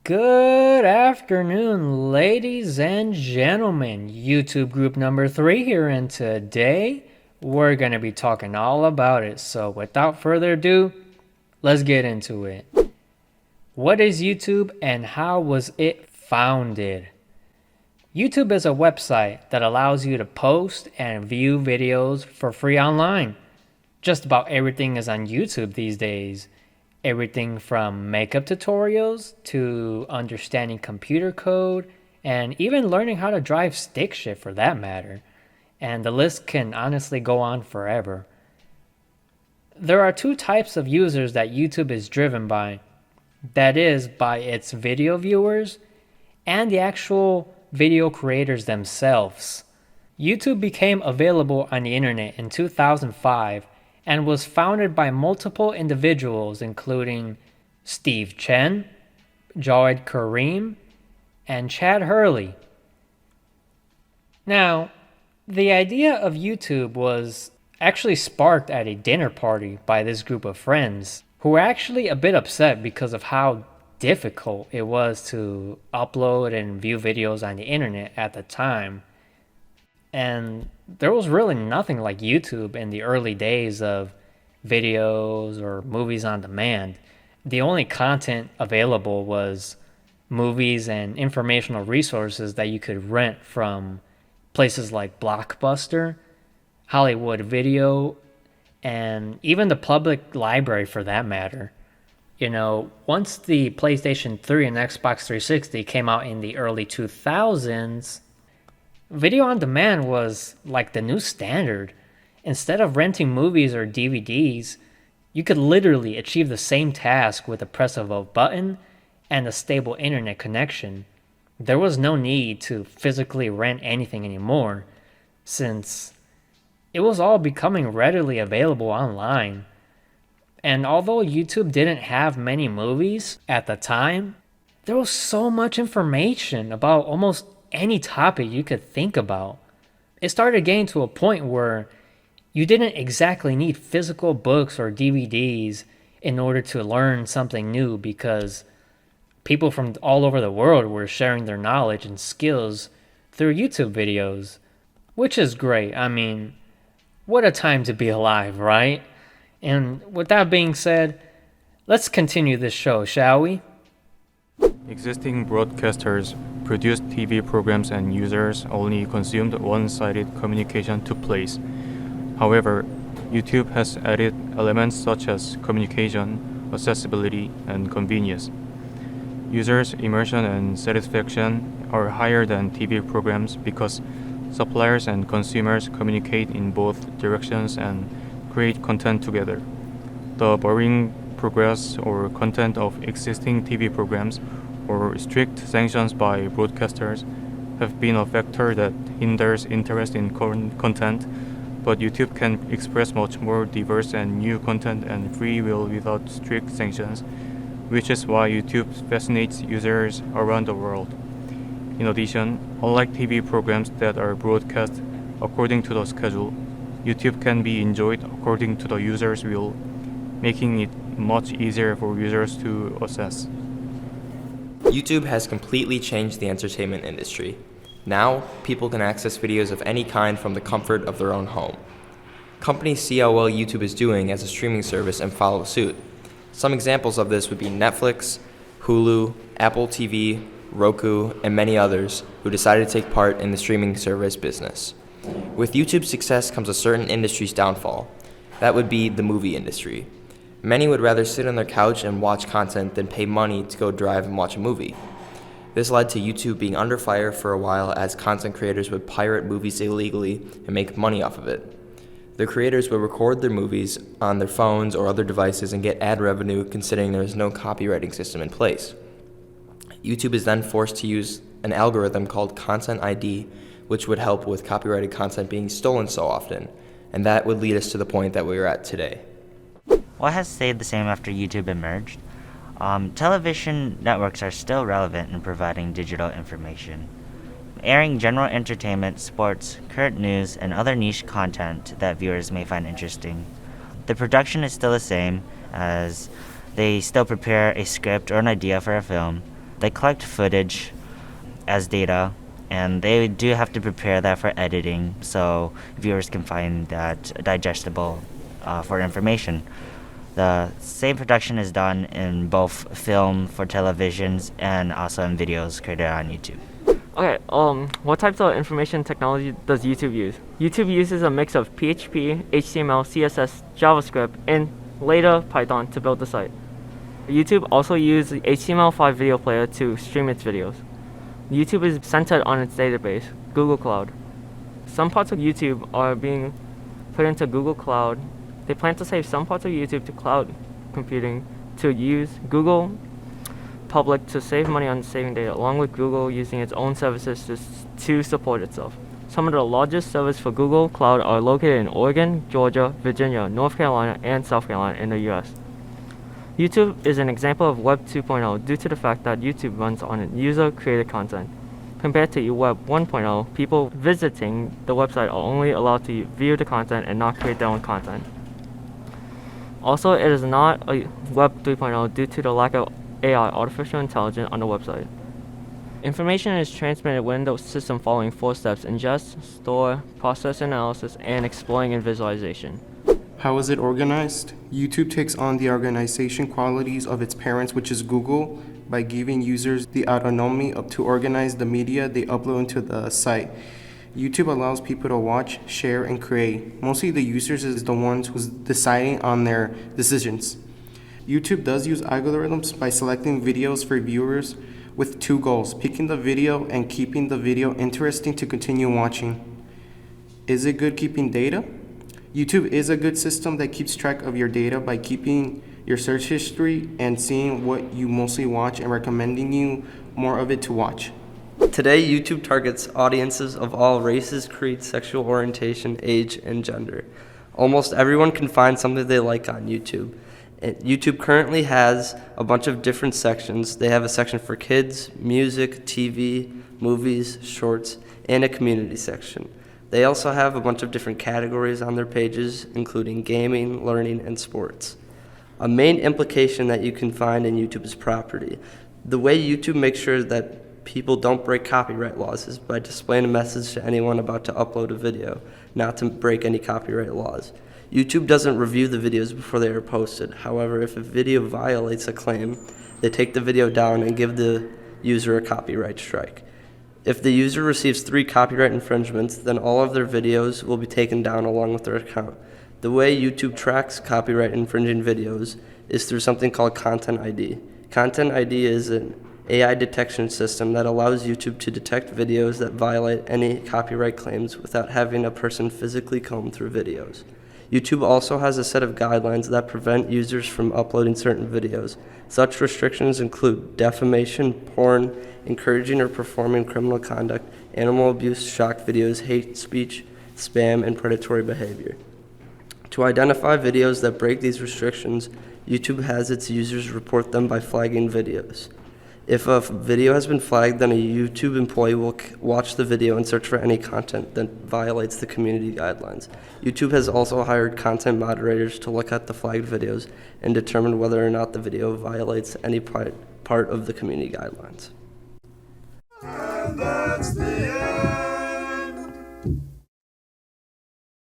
Good afternoon, ladies and gentlemen. YouTube group number 3 here, and today we're going to be talking all about it. So, without further ado, let's get into it. What is YouTube and how was it founded? YouTube is a website that allows you to post and view videos for free online. Just about everything is on YouTube these days. Everything from makeup tutorials to understanding computer code and even learning how to drive stick shift for that matter. And the list can honestly go on forever. There are two types of users that YouTube is driven by. That is, by its video viewers and the actual video creators themselves. YouTube became available on the internet in 2005 and was founded by multiple individuals including Steve Chen, Jawed Karim, and Chad Hurley. Now, the idea of YouTube was actually sparked at a dinner party by this group of friends who were actually a bit upset because of how difficult it was to upload and view videos on the internet at the time. And there was really nothing like YouTube in the early days of videos or movies on demand. The only content available was movies and informational resources that you could rent from places like Blockbuster, Hollywood Video, and even the public library for that matter. Once the PlayStation 3 and Xbox 360 came out in the early 2000s, video on demand was like the new standard. Instead of renting movies or DVDs, you could literally achieve the same task with the press of a button and a stable internet connection. There was no need to physically rent anything anymore, since it was all becoming readily available online. And although YouTube didn't have many movies at the time, there was so much information about almost any topic you could think about. It started getting to a point where you didn't exactly need physical books or DVDs in order to learn something new, because people from all over the world were sharing their knowledge and skills through YouTube videos, which is great. I mean, what a time to be alive, right? And with that being said, let's continue this show, shall we? Existing broadcasters produced TV programs and users only consumed one-sided communication took place. However, YouTube has added elements such as communication, accessibility, and convenience. Users' immersion and satisfaction are higher than TV programs because suppliers and consumers communicate in both directions and create content together. The varying progress or content of existing TV programs or strict sanctions by broadcasters have been a factor that hinders interest in current content, but YouTube can express much more diverse and new content and free will without strict sanctions, which is why YouTube fascinates users around the world. In addition, unlike TV programs that are broadcast according to the schedule, YouTube can be enjoyed according to the user's will, making it much easier for users to access. YouTube has completely changed the entertainment industry. Now, people can access videos of any kind from the comfort of their own home. Companies see how well YouTube is doing as a streaming service and follow suit. Some examples of this would be Netflix, Hulu, Apple TV, Roku, and many others who decided to take part in the streaming service business. With YouTube's success comes a certain industry's downfall. That would be the movie industry. Many would rather sit on their couch and watch content than pay money to go drive and watch a movie. This led to YouTube being under fire for a while as content creators would pirate movies illegally and make money off of it. The creators would record their movies on their phones or other devices and get ad revenue considering there is no copywriting system in place. YouTube is then forced to use an algorithm called Content ID, which would help with copyrighted content being stolen so often, and that would lead us to the point that we are at today. What has stayed the same after YouTube emerged? Television networks are still relevant in providing digital information, airing general entertainment, sports, current news, and other niche content that viewers may find interesting. The production is still the same, as they still prepare a script or an idea for a film, They collect footage as data, and they do have to prepare that for editing so viewers can find that digestible for information. The same production is done in both film for televisions and also in videos created on YouTube. Okay, what types of information technology does YouTube use? YouTube uses a mix of PHP, HTML, CSS, JavaScript, and later Python to build the site. YouTube also uses HTML5 video player to stream its videos. YouTube is centered on its database, Google Cloud. Some parts of YouTube are being put into Google Cloud. They plan to save some parts of YouTube to cloud computing to use Google Public to save money on saving data, along with Google using its own services to support itself. Some of the largest servers for Google Cloud are located in Oregon, Georgia, Virginia, North Carolina, and South Carolina in the US. YouTube is an example of Web 2.0 due to the fact that YouTube runs on user-created content. Compared to Web 1.0, people visiting the website are only allowed to view the content and not create their own content. Also, it is not a Web 3.0 due to the lack of AI, artificial intelligence, on the website. Information is transmitted within the system following 4 steps: ingest, store, process analysis, and exploring and visualization. How is it organized? YouTube takes on the organization qualities of its parents, which is Google, by giving users the autonomy to organize the media they upload into the site. YouTube allows people to watch, share, and create. Mostly the users is the ones who's deciding on their decisions. YouTube does use algorithms by selecting videos for viewers with 2 goals: picking the video and keeping the video interesting to continue watching. Is it good keeping data? YouTube is a good system that keeps track of your data by keeping your search history and seeing what you mostly watch and recommending you more of it to watch. Today, YouTube targets audiences of all races, creeds, sexual orientation, age, and gender. Almost everyone can find something they like on YouTube. YouTube currently has a bunch of different sections. They have a section for kids, music, TV, movies, shorts, and a community section. They also have a bunch of different categories on their pages, including gaming, learning, and sports. A main implication that you can find in YouTube is property. The way YouTube makes sure that people don't break copyright laws is by displaying a message to anyone about to upload a video, not to break any copyright laws. YouTube doesn't review the videos before they are posted. However, if a video violates a claim, they take the video down and give the user a copyright strike. If the user receives 3 copyright infringements, then all of their videos will be taken down along with their account. The way YouTube tracks copyright infringing videos is through something called Content ID. Content ID is an AI detection system that allows YouTube to detect videos that violate any copyright claims without having a person physically comb through videos. YouTube also has a set of guidelines that prevent users from uploading certain videos. Such restrictions include defamation, porn, encouraging or performing criminal conduct, animal abuse, shock videos, hate speech, spam, and predatory behavior. To identify videos that break these restrictions, YouTube has its users report them by flagging videos. If a video has been flagged, then a YouTube employee will watch the video and search for any content that violates the community guidelines. YouTube has also hired content moderators to look at the flagged videos and determine whether or not the video violates any part of the community guidelines. And that's the end.